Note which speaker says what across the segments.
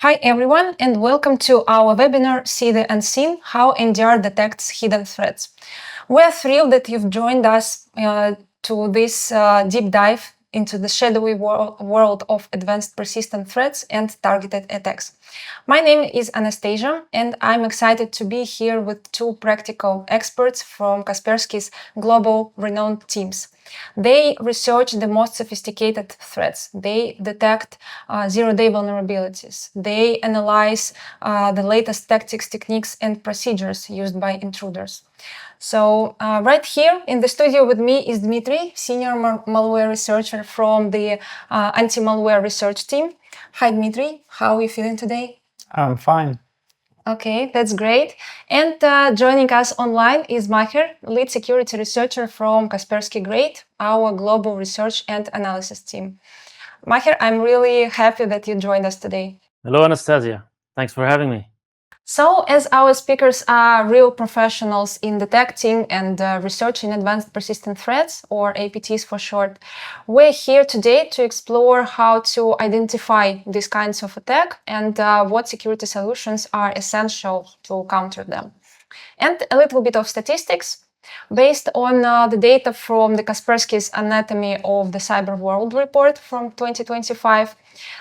Speaker 1: Hi everyone, and welcome to our webinar See the Unseen, How NDR Detects Hidden Threats. We're thrilled that you've joined us to this deep dive into the shadowy world of advanced persistent threats and targeted attacks. My name is Anastasia, and I'm excited to be here with two practical experts from Kaspersky's global renowned teams. They research the most sophisticated threats. They detect zero-day vulnerabilities. They analyze the latest tactics, techniques, and procedures used by intruders. So right here in the studio with me is Dmitry, senior malware researcher from the anti-malware research team. Hi, Dmitry. How are you feeling today?
Speaker 2: I'm fine.
Speaker 1: Okay, that's great. And joining us online is Maher, lead security researcher from Kaspersky Great, our global research and analysis team. Maher, I'm really happy that you joined us today.
Speaker 3: Hello, Anastasia. Thanks for having me.
Speaker 1: So, as our speakers are real professionals in detecting and researching advanced persistent threats, or APTs for short, we're here today to explore how to identify these kinds of attack and what security solutions are essential to counter them. And a little bit of statistics. Based on the data from the Kaspersky's Anatomy of the Cyber World report from 2025,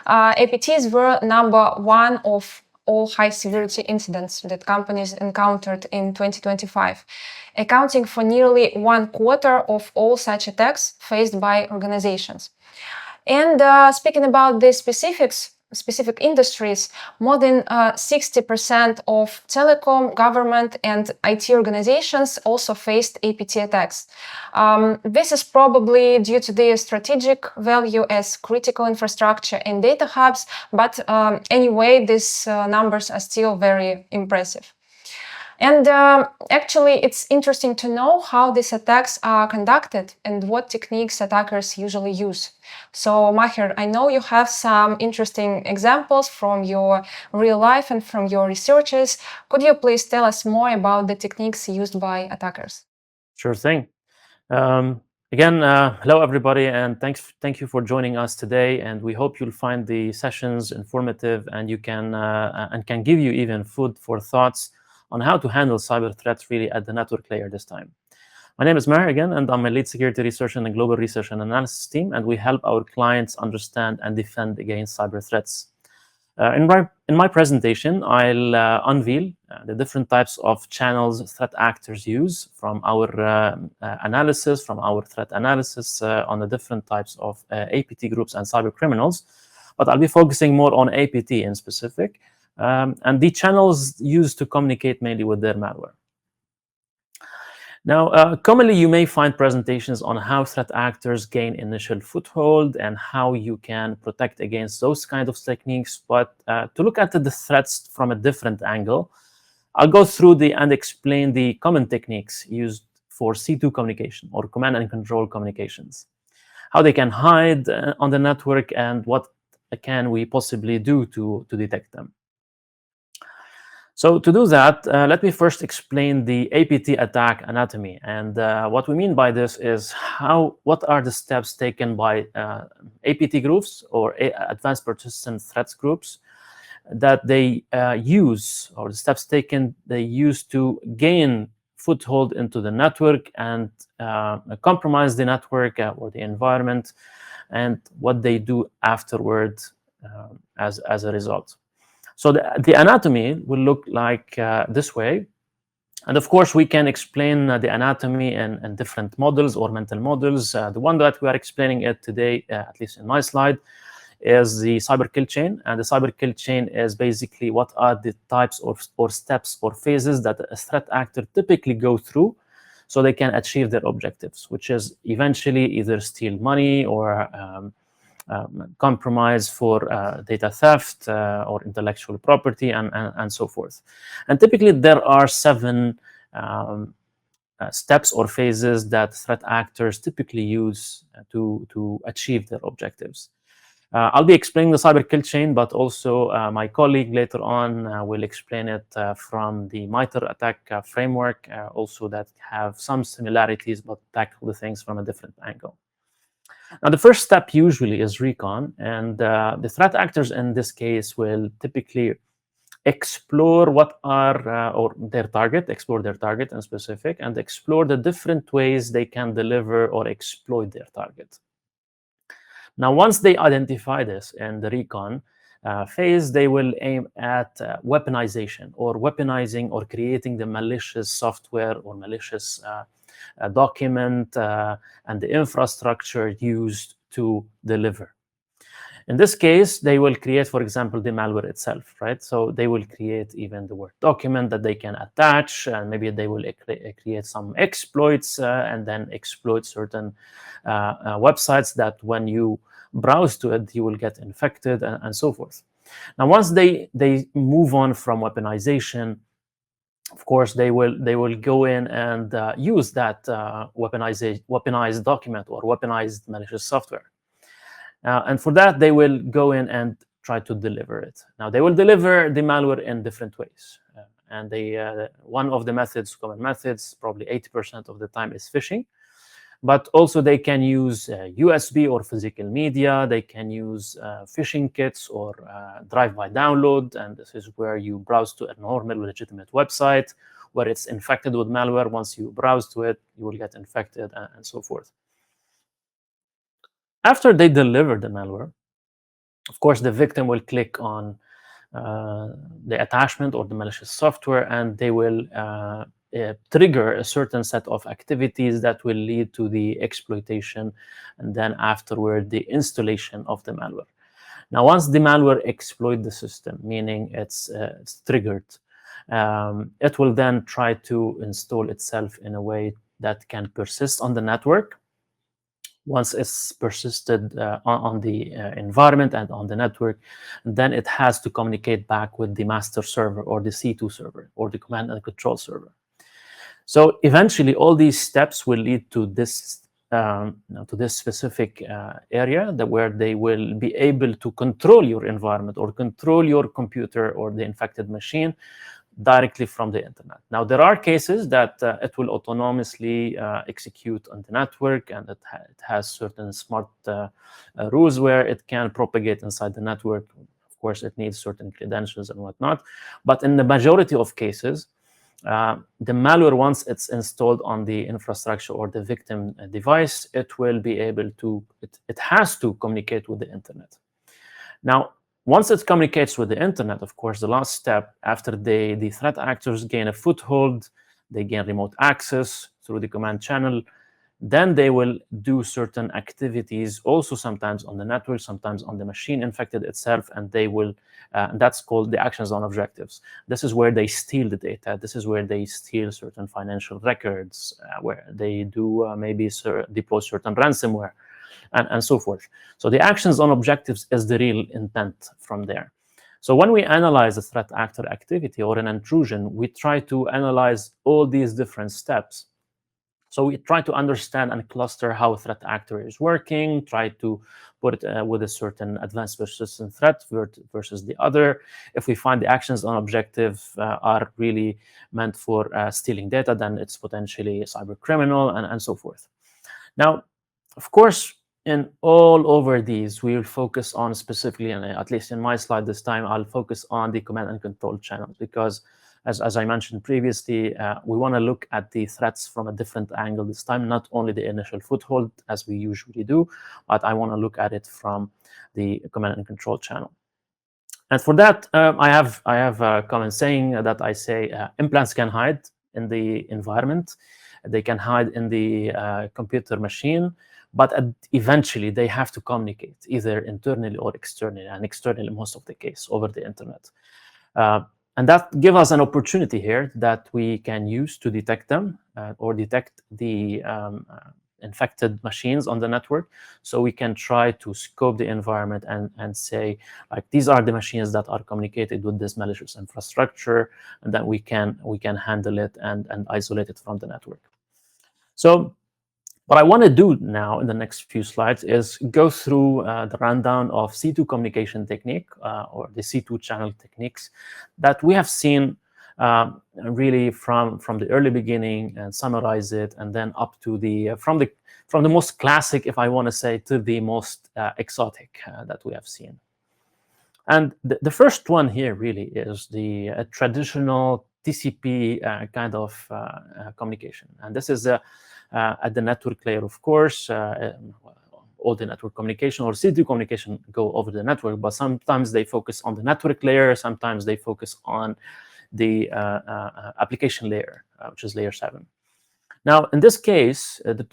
Speaker 1: APTs were number one of all high-severity incidents that companies encountered in 2025, accounting for nearly 1/4 of all such attacks faced by organizations. And speaking about the specific industries, more than 60% of telecom, government, and IT organizations also faced APT attacks. This is probably due to their strategic value as critical infrastructure and data hubs, but anyway, these numbers are still very impressive. And actually, it's interesting to know how these attacks are conducted and what techniques attackers usually use. So, Maher, I know you have some interesting examples from your real life and from your researches. Could you please tell us more about the techniques used by attackers?
Speaker 3: Sure thing. Again, hello everybody, and thank you for joining us today. And we hope you'll find the sessions informative, and can give you even food for thoughts on how to handle cyber threats really at the network layer this time. My name is Maher again, and I'm a lead security researcher in the global research and analysis team, and we help our clients understand and defend against cyber threats. In my presentation, I'll unveil the different types of channels threat actors use from our analysis, from our threat analysis on the different types of APT groups and cyber criminals. But I'll be focusing more on APT in specific, and the channels used to communicate mainly with their malware. Now, commonly you may find presentations on how threat actors gain initial foothold and how you can protect against those kind of techniques. But to look at the threats from a different angle, I'll go through and explain the common techniques used for C2 communication or command and control communications, how they can hide on the network, and what can we possibly do to detect them. So to do that, let me first explain the APT attack anatomy. And what we mean by this is what are the steps taken by APT groups or advanced persistent threats groups that they use, or the steps taken they use to gain foothold into the network and compromise the network or the environment, and what they do afterward as a result. So the anatomy will look like this way. And of course, we can explain the anatomy in different models or mental models. The one that we are explaining it today, at least in my slide, is the cyber kill chain. And the cyber kill chain is basically what are the types or steps or phases that a threat actor typically go through so they can achieve their objectives, which is eventually either steal money or compromise for data theft or intellectual property and so forth. And typically there are 7 steps or phases that threat actors typically use to achieve their objectives. I'll be explaining the cyber kill chain, but also my colleague later on will explain it from the MITRE attack framework, also that have some similarities but tackle the things from a different angle. Now, the first step usually is recon, and the threat actors in this case will typically explore what are or their target, explore their target in specific, and explore the different ways they can deliver or exploit their target. Now, once they identify this in the recon phase, they will aim at weaponization or weaponizing or creating the malicious software or malicious document and the infrastructure used to deliver. In this case, they will create, for example, the malware itself, right? So they will create even the Word document that they can attach, and maybe they will create some exploits and then exploit certain websites that when you browse to it, you will get infected and so forth. Now, once they move on from weaponization, of course, they will go in and use that weaponized document or weaponized malicious software. And for that, they will go in and try to deliver it. Now, they will deliver the malware in different ways. And one of the methods, common methods, probably 80% of the time is phishing. But also they can use USB or physical media. They can use phishing kits or drive-by download. And this is where you browse to a normal, legitimate website where it's infected with malware. Once you browse to it, you will get infected and so forth. After they deliver the malware, of course, the victim will click on the attachment or the malicious software, and they will trigger a certain set of activities that will lead to the exploitation, and then afterward, the installation of the malware. Now, once the malware exploits the system, meaning it's triggered, it will then try to install itself in a way that can persist on the network. Once it's persisted on the environment and on the network, then it has to communicate back with the master server or the C2 server or the command and control server. So eventually, all these steps will lead to this specific area where they will be able to control your environment or control your computer or the infected machine directly from the internet. Now, there are cases that it will autonomously execute on the network, and it has certain smart rules where it can propagate inside the network. Of course, it needs certain credentials and whatnot. But in the majority of cases, the malware, once it's installed on the infrastructure or the victim device, it will be able to, it has to communicate with the internet. Now, once it communicates with the internet, of course, the last step after the threat actors gain a foothold, they gain remote access through the command channel, then they will do certain activities, also sometimes on the network, sometimes on the machine infected itself, and they will, that's called the actions on objectives. This is where they steal the data. This is where they steal certain financial records, where they do maybe deploy certain ransomware, and so forth. So the actions on objectives is the real intent from there. So when we analyze a threat actor activity or an intrusion, we try to analyze all these different steps. So we try to understand and cluster how a threat actor is working, try to put it with a certain advanced persistent threat versus the other. If we find the actions on objective are really meant for stealing data, then it's potentially a cyber criminal and so forth. Now, of course, in all over these, we will focus on specifically, and at least in my slide this time, I'll focus on the command and control channels because, as I mentioned previously, we want to look at the threats from a different angle this time, not only the initial foothold as we usually do, but I want to look at it from the command and control channel. And for that, I have a common saying that I say implants can hide in the environment, they can hide in the computer machine, but eventually they have to communicate either internally or externally, and externally most of the case over the internet. And that gives us an opportunity here that we can use to detect them or detect the infected machines on the network. So we can try to scope the environment and say, like, these are the machines that are communicated with this malicious infrastructure, and then we can handle it and isolate it from the network. So what I want to do now in the next few slides is go through the rundown of C2 communication technique or the C2 channel techniques that we have seen really from the early beginning and summarize it, and then up to the from the most classic, if I want to say, to the most exotic that we have seen. And the first one here really is the traditional TCP kind of communication. And this is at the network layer, of course. All the network communication or C2 communication go over the network, but sometimes they focus on the network layer, sometimes they focus on the application layer, which is layer 7. Now, in this case, the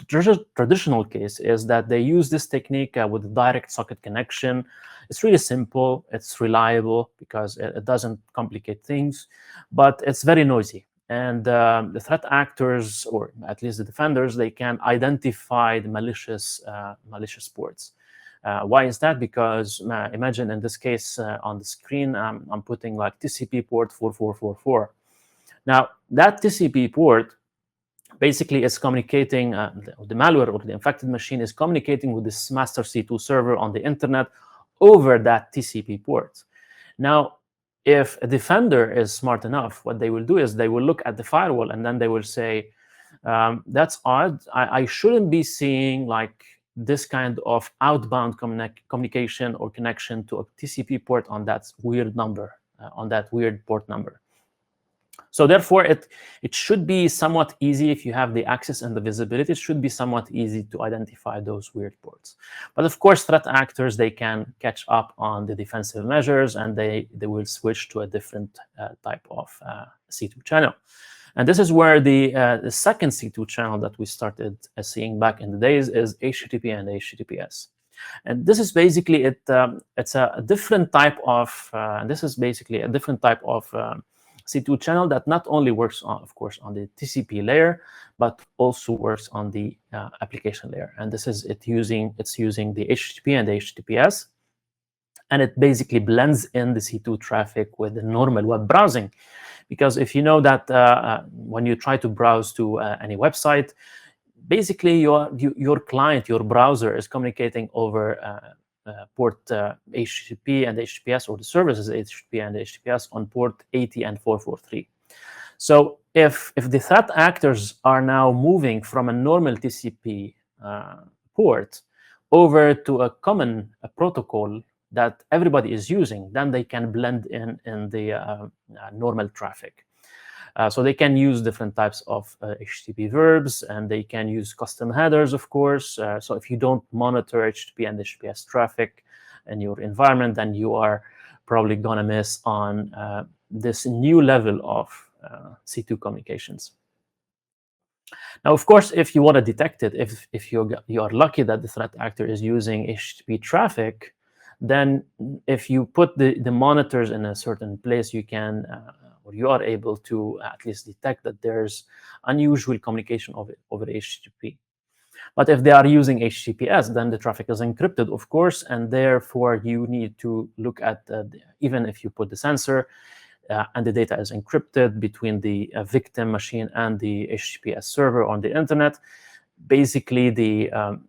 Speaker 3: traditional case is that they use this technique with a direct socket connection. It's really simple, it's reliable because it doesn't complicate things, but it's very noisy. And the threat actors, or at least the defenders, they can identify the malicious ports. Why is that? Because imagine in this case on the screen, I'm putting like TCP port 4444. Now, that TCP port basically is communicating, the malware or the infected machine is communicating with this master C2 server on the internet over that TCP port. Now, if a defender is smart enough, what they will do is they will look at the firewall and then they will say, that's odd. I shouldn't be seeing like this kind of outbound communication or connection to a TCP port on that weird number, on that weird port number. So therefore, it should be somewhat easy if you have the access and the visibility. It should be somewhat easy to identify those weird ports. But of course, threat actors, they can catch up on the defensive measures, and they will switch to a different type of C2 channel. And this is where the second C2 channel that we started seeing back in the days is HTTP and HTTPS. And this is basically it's a different type of, and this is basically a different type of C2 channel that not only works on, of course, on the TCP layer, but also works on the application layer. And this is it's using the HTTP and the HTTPS, and it basically blends in the C2 traffic with the normal web browsing. Because if you know that when you try to browse to any website, basically your client, your browser, is communicating over port HTTP and HTTPS, or the services HTTP and HTTPS on port 80 and 443. So if the threat actors are now moving from a normal TCP port over to a common protocol that everybody is using, then they can blend in the normal traffic. So they can use different types of HTTP verbs, and they can use custom headers, of course. So if you don't monitor HTTP and HTTPS traffic in your environment, then you are probably going to miss on this new level of C2 communications. Now, of course, if you want to detect it, if you are lucky that the threat actor is using HTTP traffic, then if you put the monitors in a certain place, you can or you are able to at least detect that there's unusual communication over HTTP. But if they are using HTTPS, then the traffic is encrypted, of course, and therefore you need to look at, even if you put the sensor and the data is encrypted between the victim machine and the HTTPS server on the internet, basically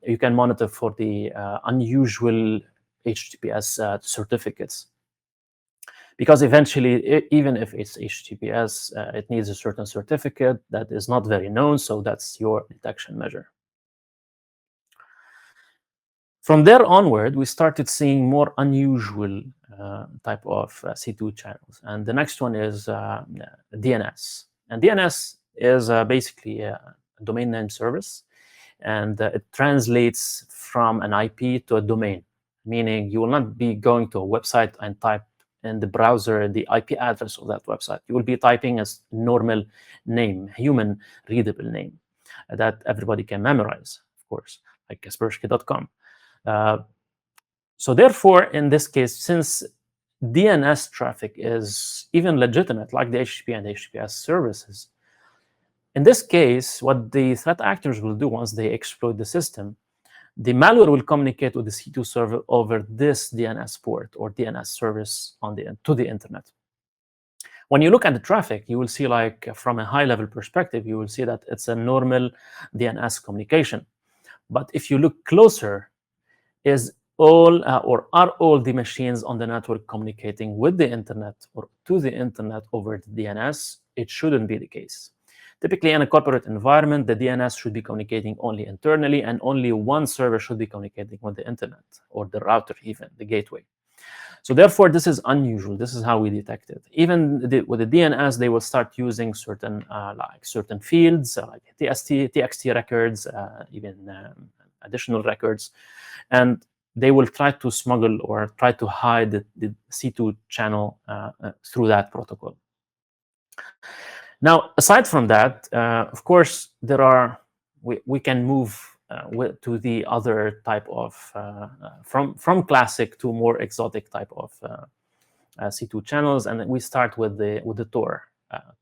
Speaker 3: you can monitor for the unusual HTTPS certificates. Because eventually, even if it's HTTPS, it needs a certain certificate that is not very known, so that's your detection measure. From there onward, we started seeing more unusual type of C2 channels. And the next one is DNS. And DNS is basically a domain name service, and it translates from an IP to a domain, meaning you will not be going to a website and type in the browser the IP address of that website. You will be typing a normal name, human readable name that everybody can memorize, of course, like Kaspersky.com. So therefore, in this case, since DNS traffic is even legitimate, like the HTTP and HTTPS services, in this case, what the threat actors will do once they exploit the system, the malware will communicate with the C2 server over this DNS port or DNS service to the internet. When you look at the traffic, you will see, like from a high-level perspective, you will see that it's a normal DNS communication. But if you look closer, are all the machines on the network communicating with the internet or to the internet over the DNS, it shouldn't be the case. Typically, in a corporate environment, the DNS should be communicating only internally, and only one server should be communicating with the internet, or the router, even the gateway. So therefore, this is unusual. This is how we detect it. Even with the DNS, they will start using certain certain fields, like TXT records, even additional records, and they will try to smuggle or try to hide the C2 channel through that protocol. Now, aside from that, of course, we can move to the other type of from classic to more exotic type of C2 channels, and we start with the Tor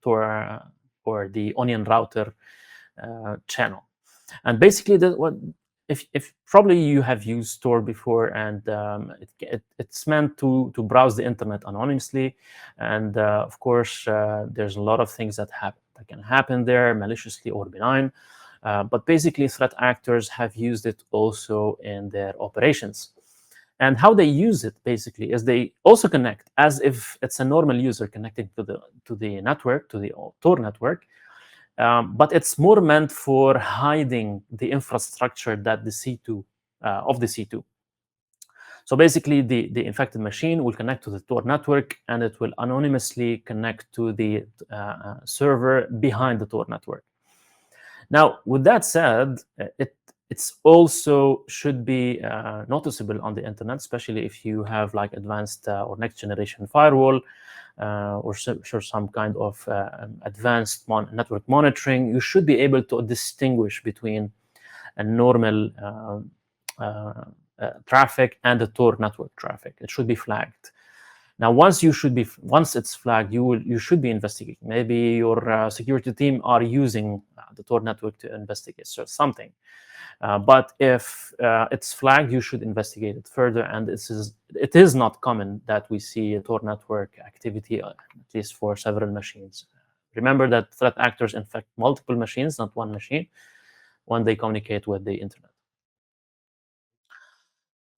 Speaker 3: or the onion router channel. And basically, if probably you have used Tor before, and it's meant to browse the internet anonymously, and of course there's a lot of things that can happen there, maliciously or benign. But basically, threat actors have used it also in their operations. And how they use it basically is they also connect as if it's a normal user connecting to the network, to the Tor network. But it's more meant for hiding the infrastructure that the C2 of the C2. So basically, the infected machine will connect to the Tor network, and it will anonymously connect to the server behind the Tor network. Now, with that said, it's also should be noticeable on the internet, especially if you have like advanced or next generation firewall, or some kind of advanced network monitoring. You should be able to distinguish between a normal traffic and the Tor network traffic. It should be flagged. Now, once it's flagged, you should be investigating. Maybe your security team are using the Tor network to investigate something. But if it's flagged, you should investigate it further. And it is not common that we see a Tor network activity, at least for several machines. Remember that threat actors infect multiple machines, not one machine, when they communicate with the internet.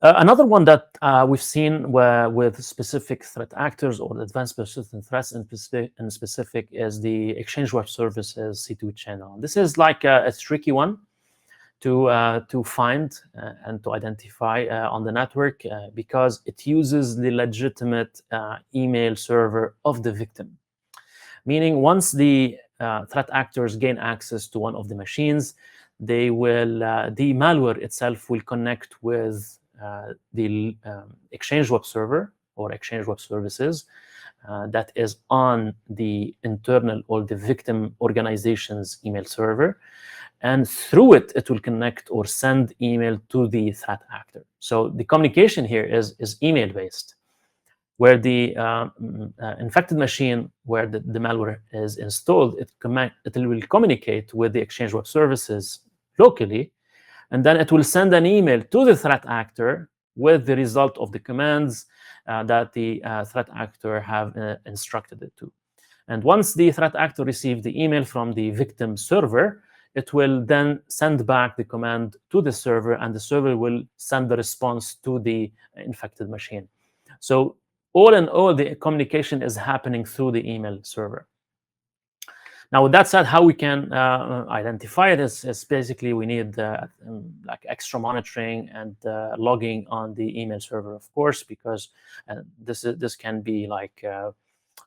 Speaker 3: Another one that we've seen with specific threat actors or advanced persistent threats in specific is the Exchange Web Services C2 channel. This is like a tricky one to find and to identify on the network because it uses the legitimate email server of the victim. Meaning, once the threat actors gain access to one of the machines, the malware itself will connect with the Exchange Web Server or Exchange Web Services that is on the internal or the victim organization's email server. And through it, it will connect or send email to the threat actor. So the communication here is email-based, where the infected machine where the malware is installed, it will communicate with the Exchange Web Services locally, and then it will send an email to the threat actor with the result of the commands that the threat actor have instructed it to. And once the threat actor receives the email from the victim server, it will then send back the command to the server, and the server will send the response to the infected machine. So all in all, the communication is happening through the email server. Now, with that said, how we can identify it is basically we need like extra monitoring and logging on the email server, of course, because this can be like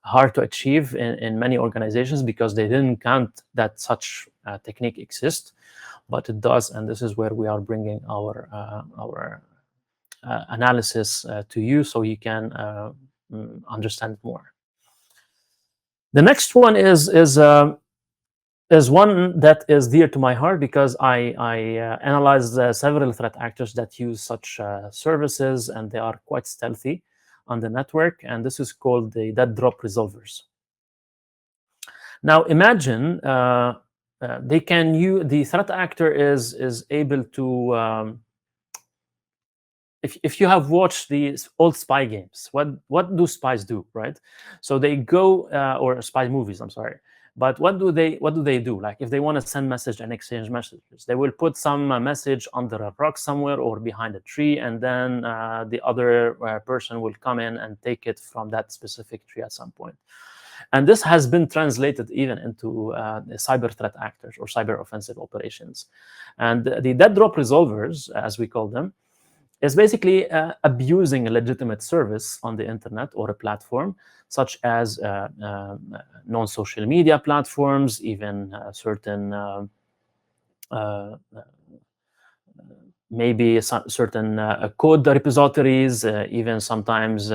Speaker 3: hard to achieve in many organizations because they didn't count that such technique exists, but it does, and this is where we are bringing our analysis to you, so you can understand more. The next one is one that is dear to my heart because I analyzed several threat actors that use such services, and they are quite stealthy on the network, and this is called the dead drop resolvers. Now, imagine the threat actor is able to if you have watched these old spy games, what do spies do, right? So they go or spy movies, I'm sorry. But what do they do? Like if they want to send message and exchange messages, they will put some message under a rock somewhere or behind a tree, and then the other person will come in and take it from that specific tree at some point. And this has been translated even into cyber threat actors or cyber offensive operations. And the dead drop resolvers, as we call them, is basically abusing a legitimate service on the internet or a platform, such as non-social media platforms, even certain maybe certain code repositories, even sometimes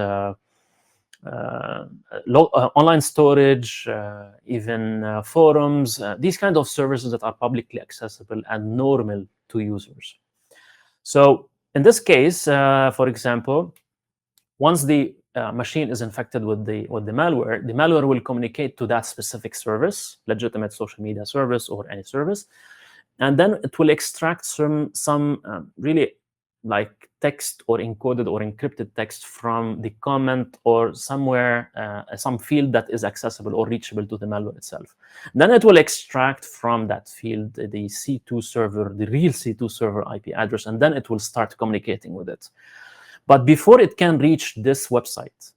Speaker 3: online storage, even forums, these kind of services that are publicly accessible and normal to users. So in this case, for example, once the machine is infected with the malware will communicate to that specific service, legitimate social media service or any service, and then it will extract some really like text or encoded or encrypted text from the comment or somewhere, some field that is accessible or reachable to the malware itself. Then it will extract from that field the C2 server, the real C2 server IP address, and then it will start communicating with it. But before it can reach this website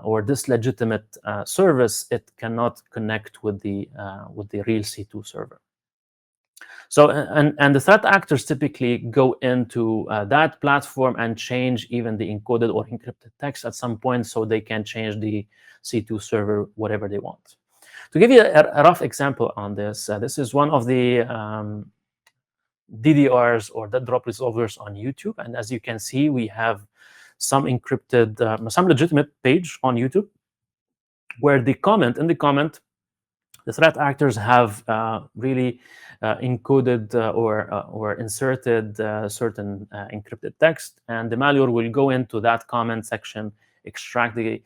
Speaker 3: or this legitimate service, it cannot connect with the real C2 server. So, and the threat actors typically go into that platform and change even the encoded or encrypted text at some point, so they can change the C2 server whatever they want. To give you a rough example on this, this is one of the DDRs or dead drop resolvers on YouTube, and as you can see, we have some encrypted, some legitimate page on YouTube, where in the comment, the threat actors have really encoded or inserted certain encrypted text, and the malware will go into that comment section, extract the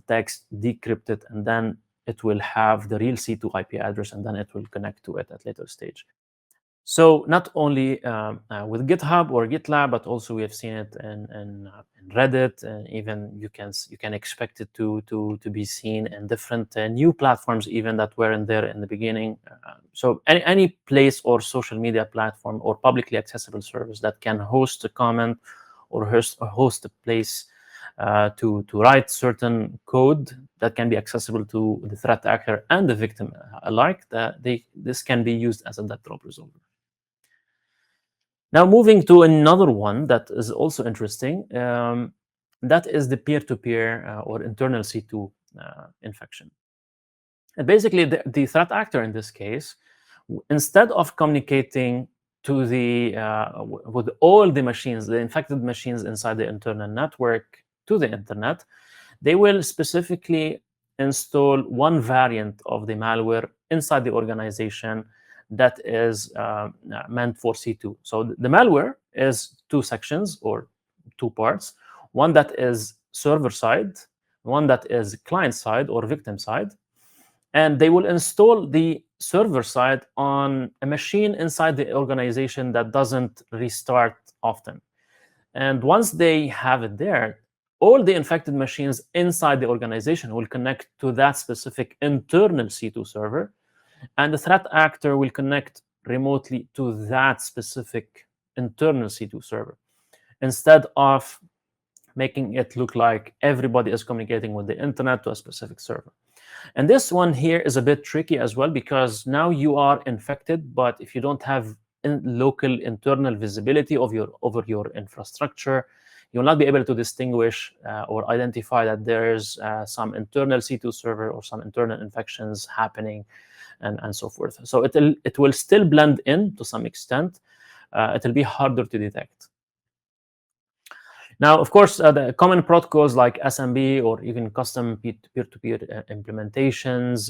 Speaker 3: text, decrypt it, and then it will have the real C2 IP address, and then it will connect to it at later stage. So not only with GitHub or GitLab, but also we have seen it in Reddit, and even you can expect it to be seen in different new platforms, even that weren't there in the beginning. So any place or social media platform or publicly accessible service that can host a comment or host a place to write certain code that can be accessible to the threat actor and the victim alike, this can be used as a dead drop resolver. Now, moving to another one that is also interesting, that is the peer-to-peer or internal C2 infection. And basically, the threat actor in this case, instead of communicating to with all the machines, the infected machines inside the internal network to the internet, they will specifically install one variant of the malware inside the organization that is meant for C2. So the malware is two sections or two parts, one that is server side, one that is client side or victim side. And they will install the server side on a machine inside the organization that doesn't restart often. And once they have it there, all the infected machines inside the organization will connect to that specific internal C2 server, and the threat actor will connect remotely to that specific internal C2 server, instead of making it look like everybody is communicating with the internet to a specific server. And this one here is a bit tricky as well, because now you are infected, but if you don't have local internal visibility of over your infrastructure, you will not be able to distinguish or identify that there's some internal C2 server or some internal infections happening, and so forth. So it will still blend in to some extent. It will be harder to detect. Now, of course, the common protocols like SMB or even custom peer-to-peer implementations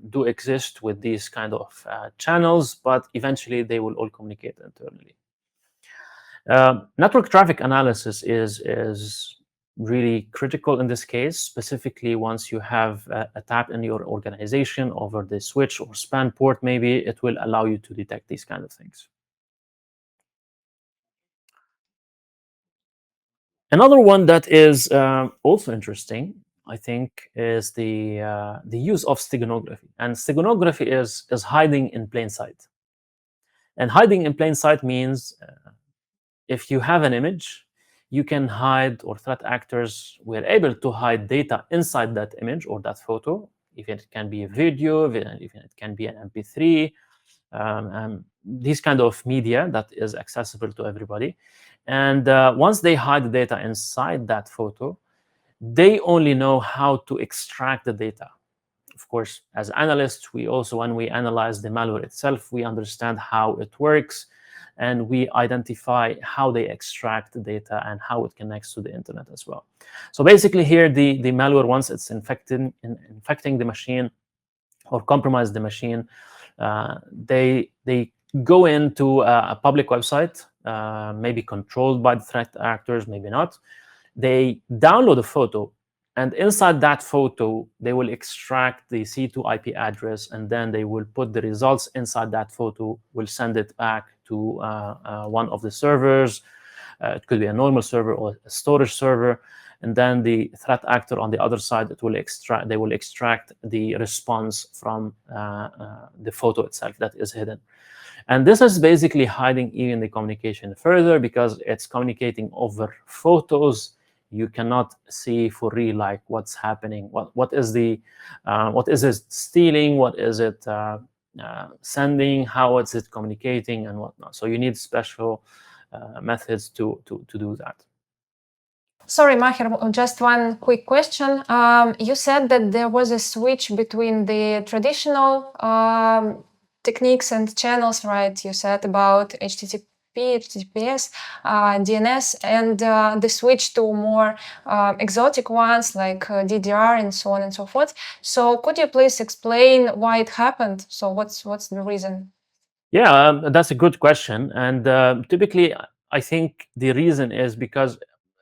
Speaker 3: do exist with these kind of channels, but eventually they will all communicate internally. Network traffic analysis is really critical in this case, specifically once you have a tap in your organization over the switch or span port, maybe it will allow you to detect these kind of things. Another one that is also interesting, I think, is the use of steganography. And steganography is hiding in plain sight. And hiding in plain sight means if you have an image, you can hide, or threat actors were able to hide data inside that image or that photo. Even it can be a video, even it can be an MP3, these kind of media that is accessible to everybody. And once they hide the data inside that photo, they only know how to extract the data. Of course, as analysts, we also, when we analyze the malware itself, we understand how it works, and we identify how they extract the data and how it connects to the internet as well. So basically here, the malware, once it's infecting the machine or compromise the machine, they go into a public website, maybe controlled by the threat actors, maybe not. They download a photo, and inside that photo, they will extract the C2 IP address, and then they will put the results inside that photo, will send it back to one of the servers. It could be a normal server or a storage server. And then the threat actor on the other side, they will extract the response from the photo itself that is hidden. And this is basically hiding even the communication further, because it's communicating over photos. You cannot see for real, like, what's happening, what is it stealing, what is it sending, how is it communicating, and whatnot. So you need special methods to do that.
Speaker 1: Sorry, Maher, just one quick question. You said that there was a switch between the traditional techniques and channels, right? You said about HTTP, HTTPS, DNS, and the switch to more exotic ones like DDR and so on and so forth. So could you please explain why it happened? So what's the reason?
Speaker 3: Yeah, that's a good question. And typically, I think the reason is because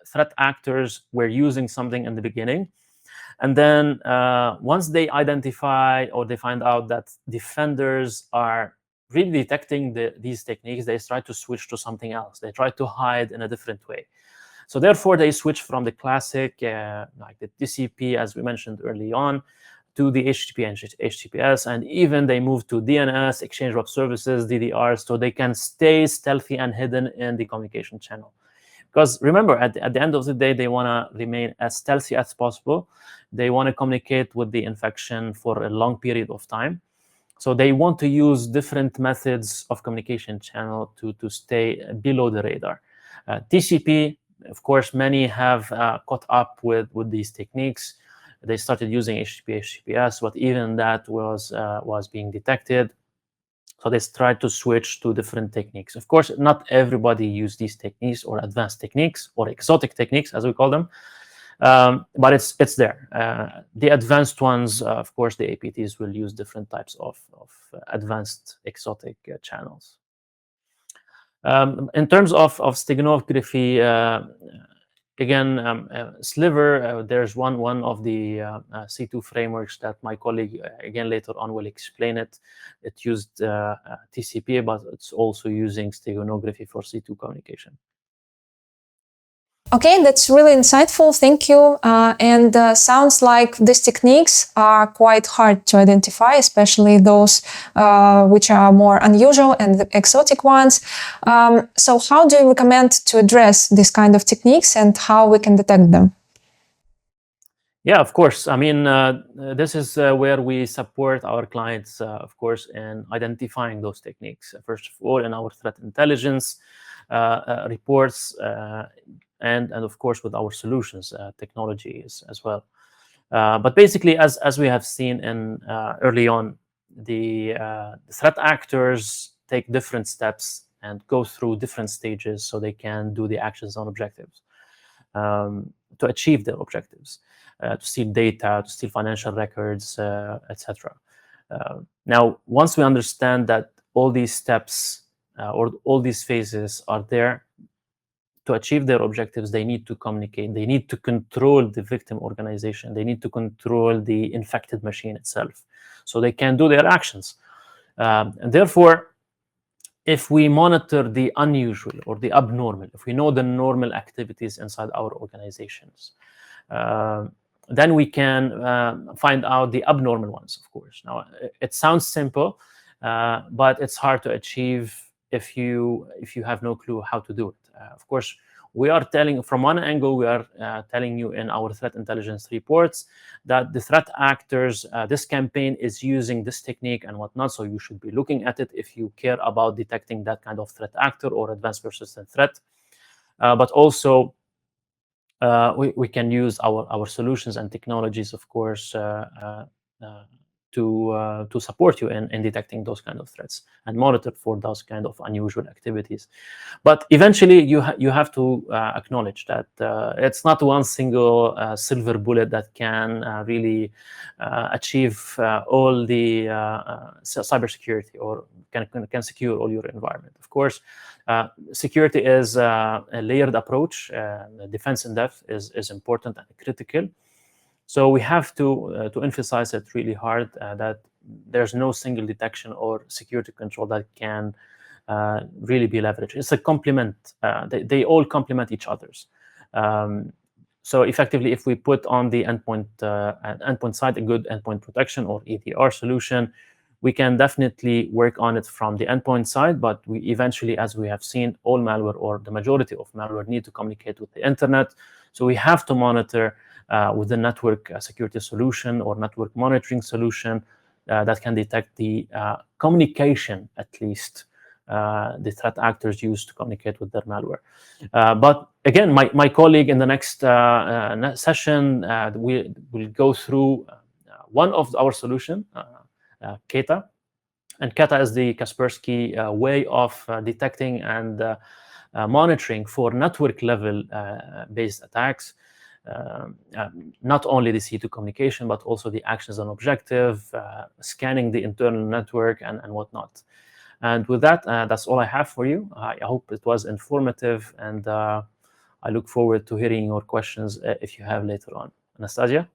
Speaker 3: threat actors were using something in the beginning. And then once they identify or they find out that defenders are really detecting these techniques, they try to switch to something else. They try to hide in a different way. So therefore, they switch from the classic, like the TCP, as we mentioned early on, to the HTTP and HTTPS, and even they move to DNS, Exchange Web Services, DDR, so they can stay stealthy and hidden in the communication channel. Because remember, at the end of the day, they want to remain as stealthy as possible. They want to communicate with the infection for a long period of time. So they want to use different methods of communication channel to stay below the radar. TCP, of course, many have caught up with these techniques. They started using HTTP, HTTPS, but even that was being detected. So they tried to switch to different techniques. Of course, not everybody use these techniques or advanced techniques or exotic techniques, as we call them, but it's there. The advanced ones, of course, the APTs will use different types of advanced exotic channels. In terms of steganography, again, Sliver, there's one of the C2 frameworks that my colleague, again, later on will explain it. It used TCP, but it's also using steganography for C2 communication.
Speaker 1: Okay, that's really insightful. Thank you. And sounds like these techniques are quite hard to identify, especially those which are more unusual and the exotic ones. So how do you recommend to address these kind of techniques and how we can detect them?
Speaker 3: Yeah, of course. I mean, this is where we support our clients, of course, in identifying those techniques. First of all, in our threat intelligence reports, and of course with our solutions technologies as well. But basically, as we have seen in early on, the threat actors take different steps and go through different stages so they can do the actions on objectives to achieve their objectives, to steal data, to steal financial records, etc. Now, once we understand that all these steps or all these phases are there, to achieve their objectives, they need to communicate. They need to control the victim organization. They need to control the infected machine itself, so they can do their actions. And therefore, if we monitor the unusual or the abnormal, if we know the normal activities inside our organizations, then we can find out the abnormal ones, of course. Now, it sounds simple, but it's hard to achieve if you have no clue how to do it. Of course, we are telling, from one angle, we are telling you in our threat intelligence reports that the threat actors, this campaign is using this technique and whatnot, so you should be looking at it if you care about detecting that kind of threat actor or advanced persistent threat. But also, we can use our solutions and technologies, of course, to support you in detecting those kind of threats and monitor for those kind of unusual activities. But eventually, you have to acknowledge that it's not one single silver bullet that can really achieve all the cybersecurity or can secure all your environment. Of course, security is a layered approach. Defense in depth is important and critical. So we have to emphasize it really hard that there's no single detection or security control that can really be leveraged. It's a complement. They all complement each other's. So effectively, if we put on the endpoint side a good endpoint protection or EDR solution, we can definitely work on it from the endpoint side, but we eventually, as we have seen, all malware or the majority of malware need to communicate with the internet. So we have to monitor with the network security solution or network monitoring solution that can detect the communication, at least, the threat actors use to communicate with their malware. But again, my colleague in the next session we will go through one of our solution, Kata. And Kata is the Kaspersky way of detecting and monitoring for network level based attacks. Not only the C2 communication, but also the actions on objective, scanning the internal network and whatnot. And with that, that's all I have for you. I hope it was informative, and I look forward to hearing your questions if you have later on. Anastasia?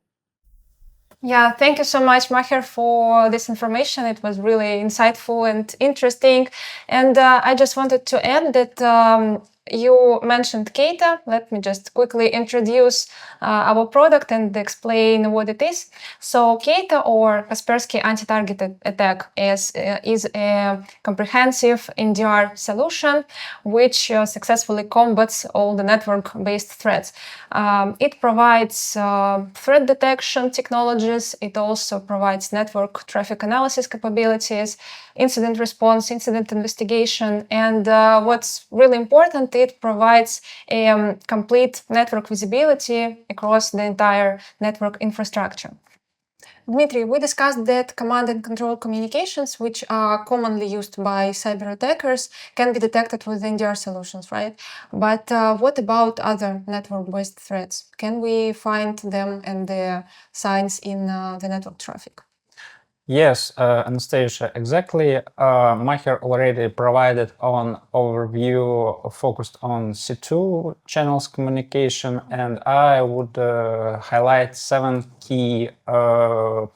Speaker 1: Yeah, thank you so much, Maher, for this information. It was really insightful and interesting. And I just wanted to add that you mentioned Kata. Let me just quickly introduce our product and explain what it is. So Kata, or Kaspersky Anti-Target Attack, is a comprehensive NDR solution which successfully combats all the network-based threats. It provides threat detection technologies. It also provides network traffic analysis capabilities, incident response, incident investigation, and what's really important, it provides a complete network visibility across the entire network infrastructure. Dmitry, we discussed that command and control communications, which are commonly used by cyber attackers, can be detected with NDR solutions, right? But what about other network-based threats? Can we find them and their signs in the network traffic?
Speaker 2: Yes, Anastasia, exactly. Maher already provided an overview focused on C2 channels communication, and I would highlight 7 key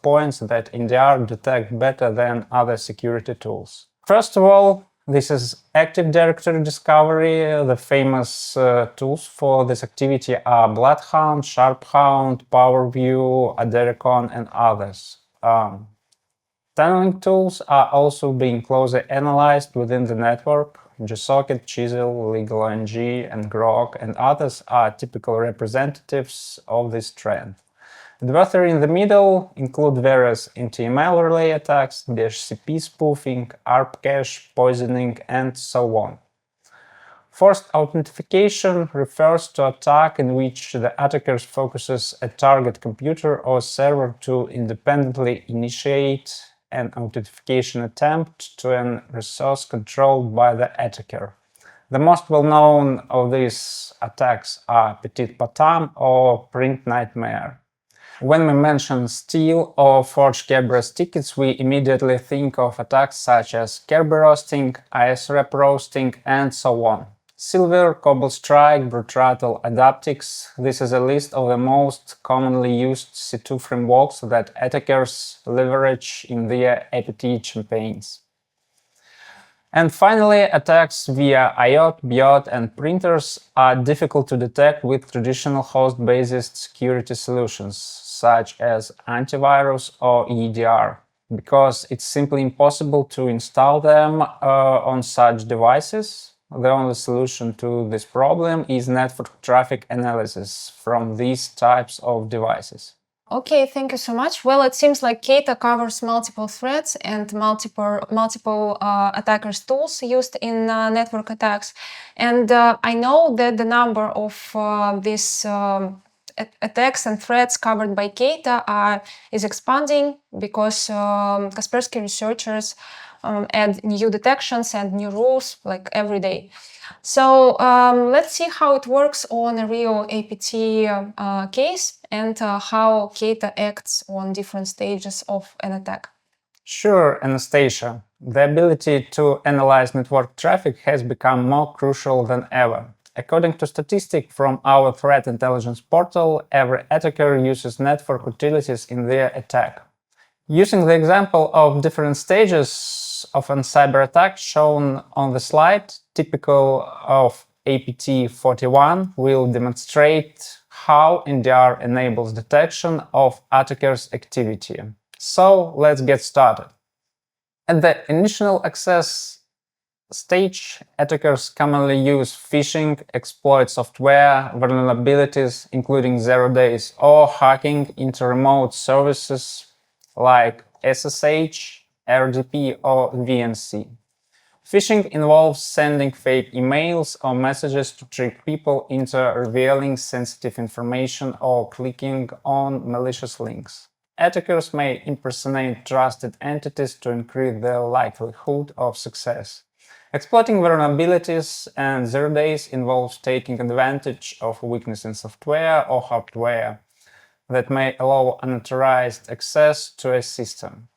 Speaker 2: points that NDR detect better than other security tools. First of all, this is Active Directory discovery. The famous tools for this activity are Bloodhound, SharpHound, PowerView, Adericon, and others. Tunneling tools are also being closely analyzed within the network. GSocket, Chisel, LegalNG, and Grok, and others are typical representatives of this trend. Adversary in the middle include various anti-email relay attacks, DHCP spoofing, ARP cache, poisoning, and so on. Forced authentication refers to attack in which the attacker focuses a target computer or server to independently initiate an authentication attempt to a resource controlled by the attacker. The most well-known of these attacks are Petit Patam or Print Nightmare. When we mention steal or forge Kerberos tickets, we immediately think of attacks such as Kerberosting, ISREP roasting, and so on. Silver, Cobalt Strike, Brutrattle, Adaptix. This is a list of the most commonly used C2 frameworks that attackers leverage in their APT campaigns. And finally, attacks via IOT, BIOT, and printers are difficult to detect with traditional host-based security solutions, such as antivirus or EDR, because it's simply impossible to install them on such devices. the only solution to this problem is network traffic analysis from these types of devices.
Speaker 1: Okay, thank you so much. Well, it seems like Kata covers multiple threats and multiple attackers' tools used in network attacks. And I know that the number of these attacks and threats covered by Kata is expanding because Kaspersky researchers add new detections and new rules like every day. So let's see how it works on a real APT case and how Kata acts on different stages of an attack.
Speaker 2: Sure, Anastasia. The ability to analyze network traffic has become more crucial than ever. According to statistics from our threat intelligence portal, every attacker uses network utilities in their attack. Using the example of different stages of a cyber attack shown on the slide, typical of APT41 will demonstrate how NDR enables detection of attackers' activity. So let's get started. At the initial access stage, attackers commonly use phishing, exploit software, vulnerabilities including 0 days, or hacking into remote services like SSH, RDP, or VNC. Phishing involves sending fake emails or messages to trick people into revealing sensitive information or clicking on malicious links. Attackers may impersonate trusted entities to increase their likelihood of success. Exploiting vulnerabilities and 0 days involves taking advantage of weakness in software or hardware that may allow unauthorized access to a system.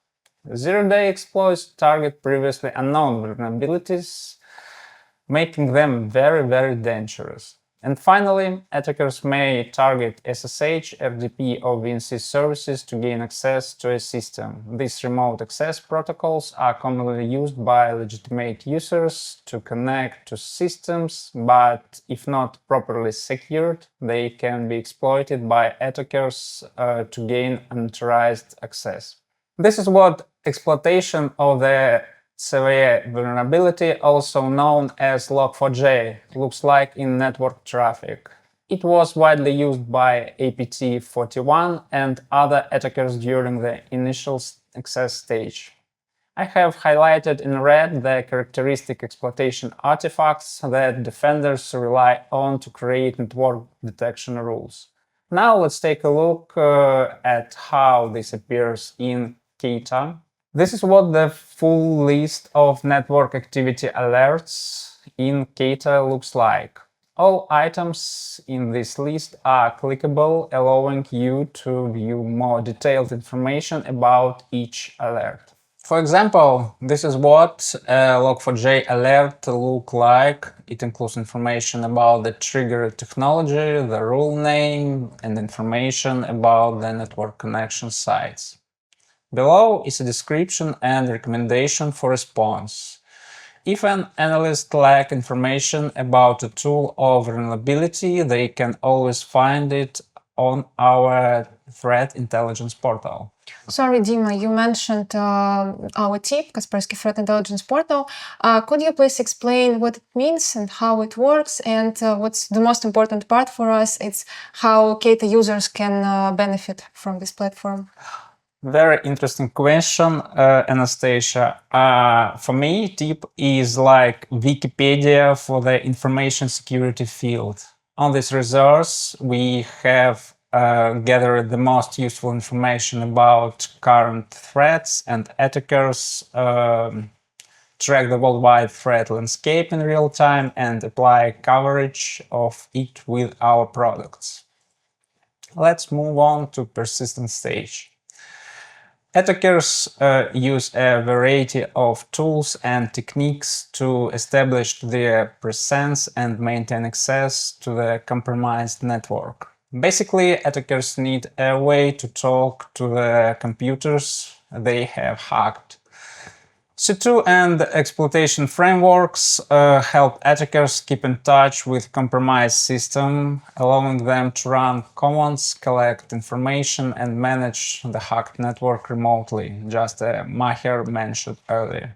Speaker 2: Zero-day exploits target previously unknown vulnerabilities, making them very dangerous. And finally, attackers may target SSH, RDP, or VNC services to gain access to a system. These remote access protocols are commonly used by legitimate users to connect to systems, but if not properly secured, they can be exploited by attackers to gain unauthorized access. This is what exploitation of the severe vulnerability, also known as Log4j, looks like in network traffic. It was widely used by APT41 and other attackers during the initial access stage. I have highlighted in red the characteristic exploitation artifacts that defenders rely on to create network detection rules. Now let's take a look at how this appears in Kata. This is what the full list of network activity alerts in Kata looks like. All items in this list are clickable, allowing you to view more detailed information about each alert. For example, this is what a Log4j alert looks like. It includes information about the trigger technology, the rule name, and information about the network connection sites. Below is a description and recommendation for response. If an analyst lacks information about a tool or vulnerability, they can always find it on our threat intelligence portal.
Speaker 1: Sorry, Dima, you mentioned our tip, Kaspersky Threat Intelligence Portal. Could you please explain what it means and how it works? And what's the most important part for us? It's how Kata users can benefit from this platform.
Speaker 2: Very interesting question, Anastasia. For me, TIP is like Wikipedia for the information security field. On this resource, we have gathered the most useful information about current threats and attackers, track the worldwide threat landscape in real time, and apply coverage of it with our products. Let's move on to persistent stage. Attackers use a variety of tools and techniques to establish their presence and maintain access to the compromised network. Basically, attackers need a way to talk to the computers they have hacked. C2 and exploitation frameworks help attackers keep in touch with compromised system, allowing them to run commands, collect information, and manage the hacked network remotely, just as Maher mentioned earlier.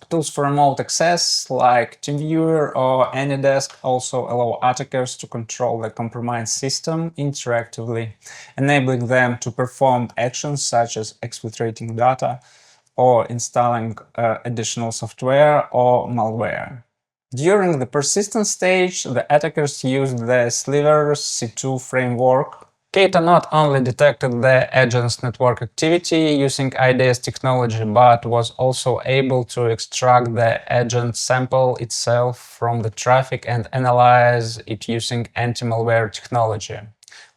Speaker 2: Tools for remote access like TeamViewer or AnyDesk also allow attackers to control the compromised system interactively, enabling them to perform actions such as exfiltrating data or installing additional software or malware. During the persistence stage, the attackers used the Slivers C2 framework. Keita not only detected the agent's network activity using IDS technology, but was also able to extract the agent sample itself from the traffic and analyze it using anti-malware technology.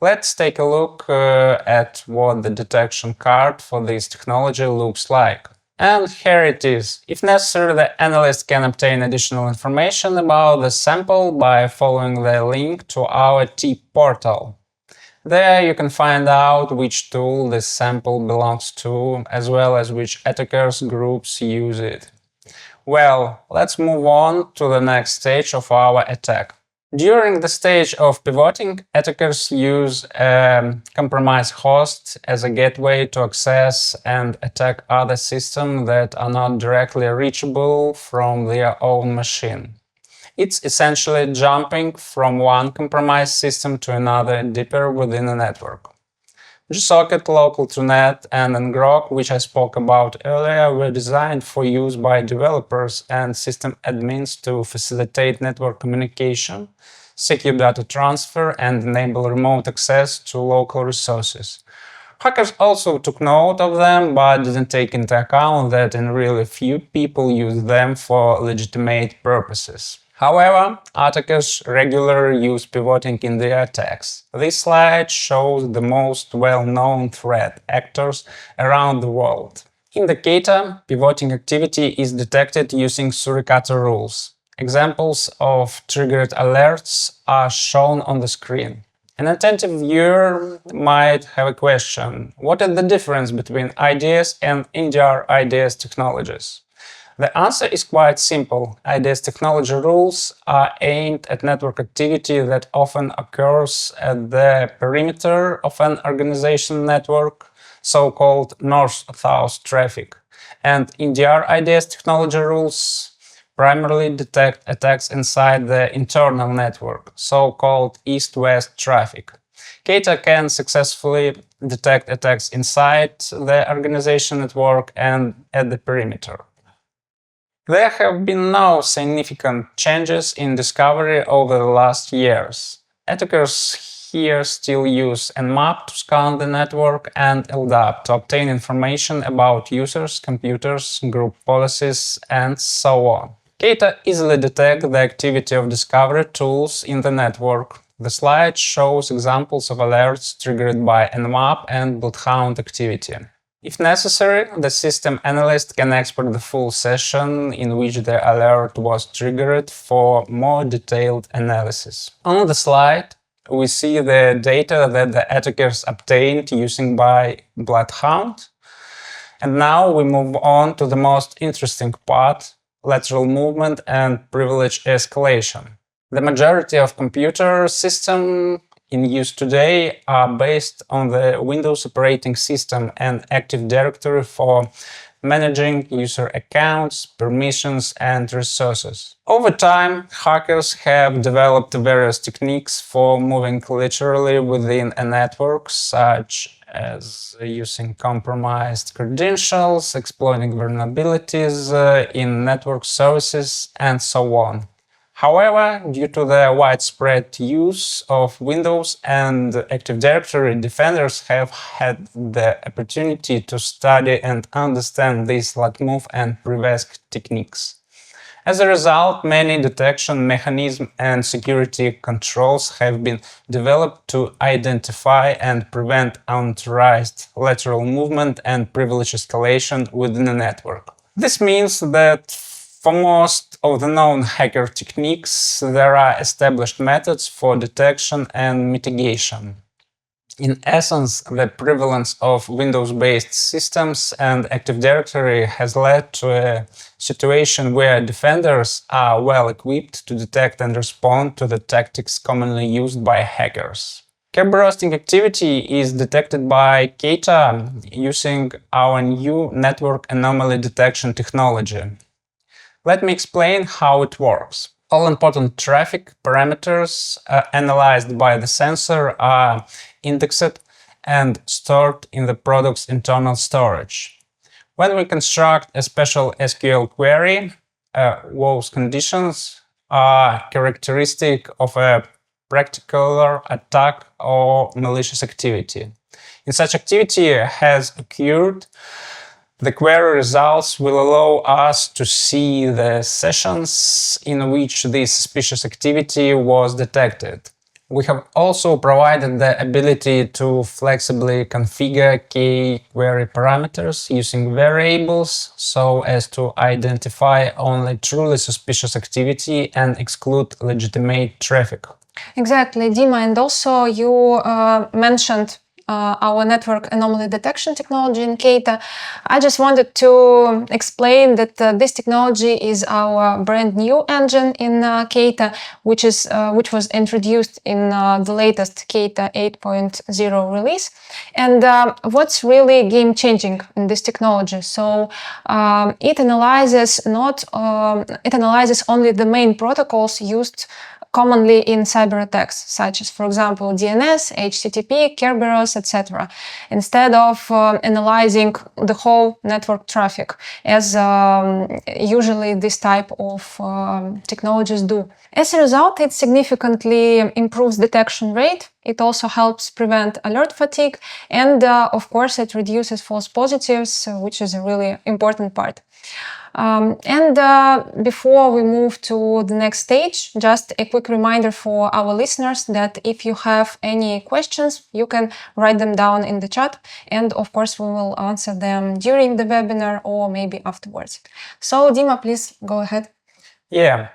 Speaker 2: Let's take a look at what the detection card for this technology looks like. And here it is. If necessary, the analyst can obtain additional information about the sample by following the link to our TIP portal. There you can find out which tool this sample belongs to, as well as which attackers groups use it. Well, let's move on to the next stage of our attack. During the stage of pivoting, attackers use a compromised host as a gateway to access and attack other systems that are not directly reachable from their own machine. It's essentially jumping from one compromised system to another deeper within a network. GSocket, Local2Net, and ngrok, which I spoke about earlier, were designed for use by developers and system admins to facilitate network communication, secure data transfer, and enable remote access to local resources. Hackers also took note of them, but didn't take into account that really few people use them for legitimate purposes. However, attackers regularly use pivoting in their attacks. This slide shows the most well-known threat actors around the world. In the Keita, pivoting activity is detected using suricata rules. Examples of triggered alerts are shown on the screen. An attentive viewer might have a question: what is the difference between IDS and NDR IDS technologies? The answer is quite simple. IDS technology rules are aimed at network activity that often occurs at the perimeter of an organization network, so-called north-south traffic. And NDR IDS technology rules primarily detect attacks inside the internal network, so-called east-west traffic. Keita can successfully detect attacks inside the organization network and at the perimeter. There have been no significant changes in discovery over the last years. Attackers here still use Nmap to scan the network and LDAP to obtain information about users, computers, group policies, and so on. Keita easily detects the activity of discovery tools in the network. The slide shows examples of alerts triggered by Nmap and Bloodhound activity. If necessary, the system analyst can export the full session in which the alert was triggered for more detailed analysis. On the slide, we see the data that the attackers obtained using by Bloodhound. And now we move on to the most interesting part: lateral movement and privilege escalation. The majority of computer systems in use today are based on the Windows operating system and Active Directory for managing user accounts, permissions, and resources. Over time, hackers have developed various techniques for moving laterally within a network, such as using compromised credentials, exploiting vulnerabilities in network services, and so on. However, due to the widespread use of Windows and Active Directory, defenders have had the opportunity to study and understand these lat-move and priv-esc techniques. As a result, many detection mechanisms and security controls have been developed to identify and prevent unauthorized lateral movement and privilege escalation within a network. This means that for most of the known hacker techniques, there are established methods for detection and mitigation. In essence, the prevalence of Windows-based systems and Active Directory has led to a situation where defenders are well equipped to detect and respond to the tactics commonly used by hackers. Cap bursting activity is detected by Keita using our new network anomaly detection technology. Let me explain how it works. All important traffic parameters analyzed by the sensor are indexed and stored in the product's internal storage. When we construct a special SQL query, those conditions are characteristic of a particular attack or malicious activity. If such activity has occurred, the query results will allow us to see the sessions in which this suspicious activity was detected. We have also provided the ability to flexibly configure key query parameters using variables so as to identify only truly suspicious activity and exclude legitimate traffic.
Speaker 1: Exactly, Dima, and also you mentioned our network anomaly detection technology in Keita. I just wanted to explain that this technology is our brand new engine in Keita, which was introduced in the latest Keita 8.0 release. And what's really game changing in this technology? So it analyzes only the main protocols used commonly in cyber attacks, such as, for example, DNS, HTTP, Kerberos, etc., instead of analyzing the whole network traffic, as usually this type of technologies do. As a result, it significantly improves detection rate. It also helps prevent alert fatigue, and of course, it reduces false positives, which is a really important part. Before we move to the next stage, just a quick reminder for our listeners that if you have any questions, you can write them down in the chat, and of course we will answer them during the webinar or maybe afterwards. So Dima, please go ahead.
Speaker 2: Yeah.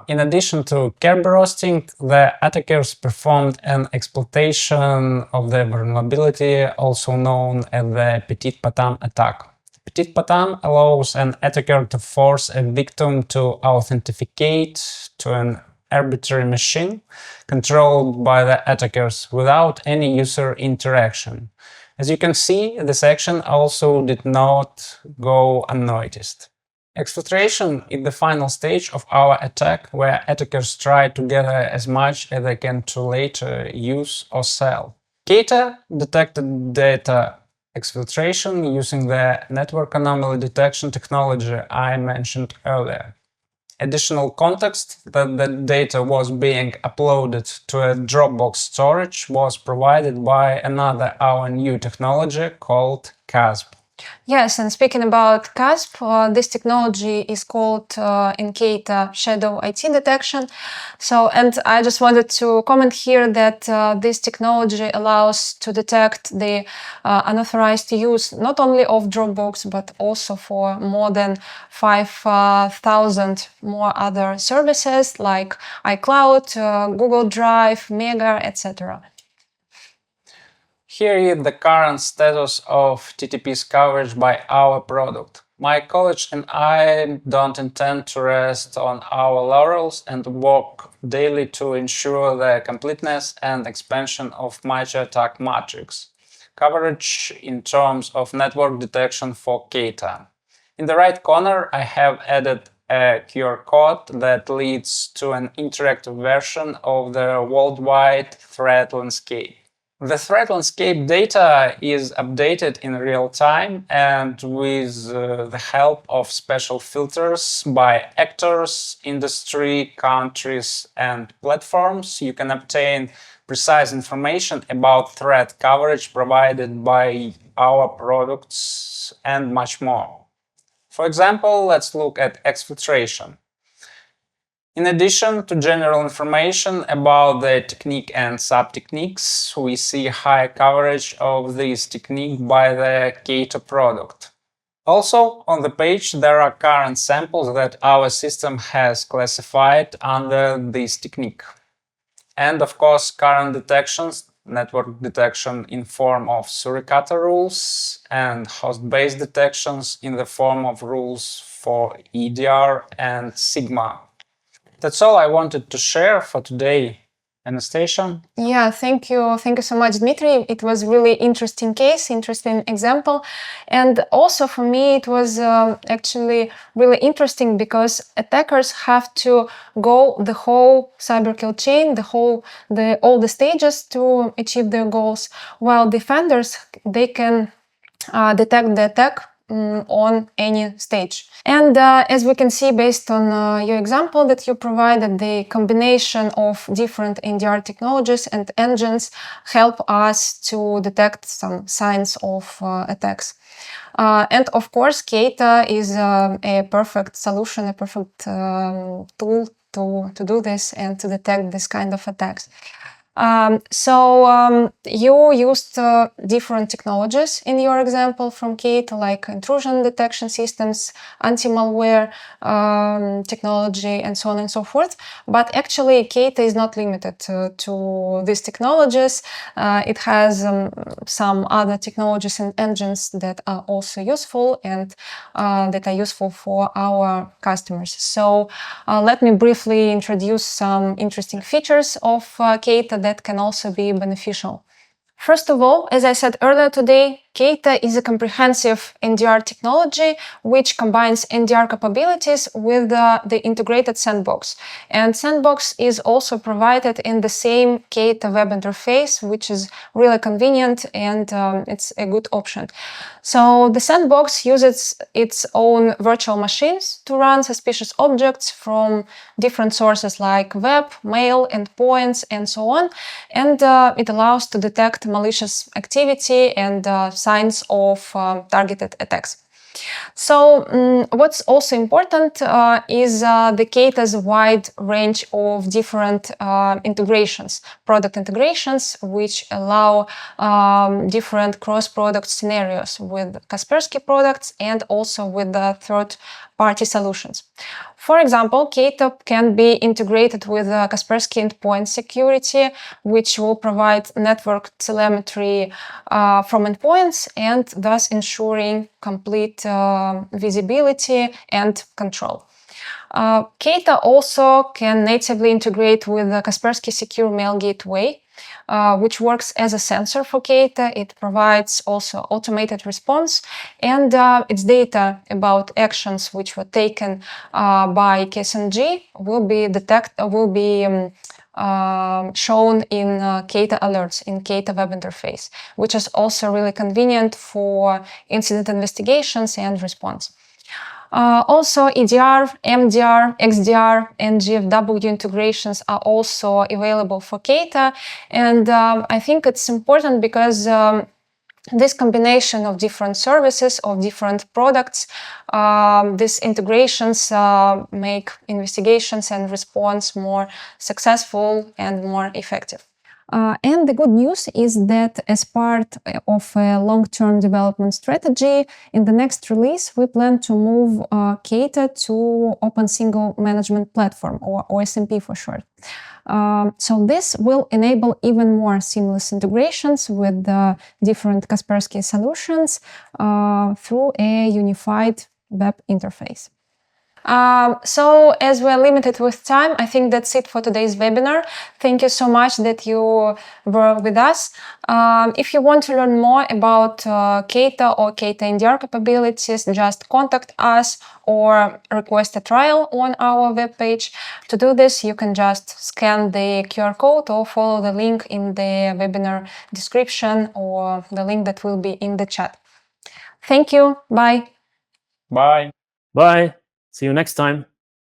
Speaker 2: In addition to Kerberosting, the attackers performed an exploitation of the vulnerability, also known as the Petit Patin attack. Petit Patin allows an attacker to force a victim to authenticate to an arbitrary machine controlled by the attackers without any user interaction. As you can see, this action also did not go unnoticed. Exfiltration is the final stage of our attack, where attackers try to gather as much as they can to later use or sell. Keita detected data exfiltration using the network anomaly detection technology I mentioned earlier. Additional context that the data was being uploaded to a Dropbox storage was provided by our new technology called CASP.
Speaker 1: Yes, and speaking about CASP, this technology is called in Keita shadow IT detection. So, and I just wanted to comment here that this technology allows to detect the unauthorized use not only of Dropbox but also for more than 5,000 more other services like iCloud, Google Drive, Mega, etc.
Speaker 2: Here is the current status of TTP's coverage by our product. My colleague and I don't intend to rest on our laurels and work daily to ensure the completeness and expansion of major attack matrix coverage in terms of network detection for Keita. In the right corner, I have added a QR code that leads to an interactive version of the worldwide threat landscape. The threat landscape data is updated in real time and with the help of special filters by actors, industry, countries, and platforms. You can obtain precise information about threat coverage provided by our products and much more. For example, let's look at exfiltration. In addition to general information about the technique and sub-techniques, we see high coverage of this technique by the Keita product. Also, on the page there are current samples that our system has classified under this technique. And of course, current detections, network detection in form of Suricata rules, and host-based detections in the form of rules for EDR and Sigma. That's all I wanted to share for today. Anastasia?
Speaker 1: Yeah, thank you. Thank you so much, Dmitry. It was really interesting case, interesting example. And also for me, it was actually really interesting because attackers have to go the whole cyber kill chain, all the stages to achieve their goals, while defenders, they can detect the attack on any stage. And as we can see, based on your example that you provided, the combination of different NDR technologies and engines help us to detect some signs of attacks. And of course, Keita is a perfect solution, a perfect tool to do this and to detect this kind of attacks. You used different technologies in your example from Keita, like intrusion detection systems, anti-malware technology, and so on and so forth. But actually, Keita is not limited to these technologies. It has some other technologies and engines that are also useful and that are useful for our customers. So let me briefly introduce some interesting features of Keita that can also be beneficial. First of all, as I said earlier today, Keita is a comprehensive NDR technology which combines NDR capabilities with the integrated sandbox. And sandbox is also provided in the same Keita web interface, which is really convenient and it's a good option. So the sandbox uses its own virtual machines to run suspicious objects from different sources like web, mail, endpoints, and so on. And it allows to detect malicious activity and signs of targeted attacks. So what's also important is the Keita's wide range of different integrations, product integrations, which allow different cross-product scenarios with Kaspersky products and also with the third-party solutions. For example, Keita can be integrated with Kaspersky endpoint security, which will provide network telemetry from endpoints and thus ensuring complete visibility and control. Keita also can natively integrate with the Kaspersky Secure Mail Gateway, which works as a sensor for Keita. It provides also automated response, and its data about actions which were taken by KSNG will be shown in Keita alerts in Keita web interface, which is also really convenient for incident investigations and response. Also, EDR, MDR, XDR, and GFW integrations are also available for Keita. And I think it's important because this combination of different services, of different products, these integrations make investigations and response more successful and more effective. And the good news is that as part of a long-term development strategy, in the next release, we plan to move Keita to Open Single Management Platform, or OSMP for short. So this will enable even more seamless integrations with different Kaspersky solutions through a unified web interface. So as we're limited with time, I think that's it for today's webinar. Thank you so much that you were with us. If you want to learn more about Keita or Keita NDR capabilities, just contact us or request a trial on our webpage. To do this, you can just scan the QR code or follow the link in the webinar description or the link that will be in the chat. Thank you. Bye.
Speaker 2: Bye.
Speaker 3: Bye. See you next time.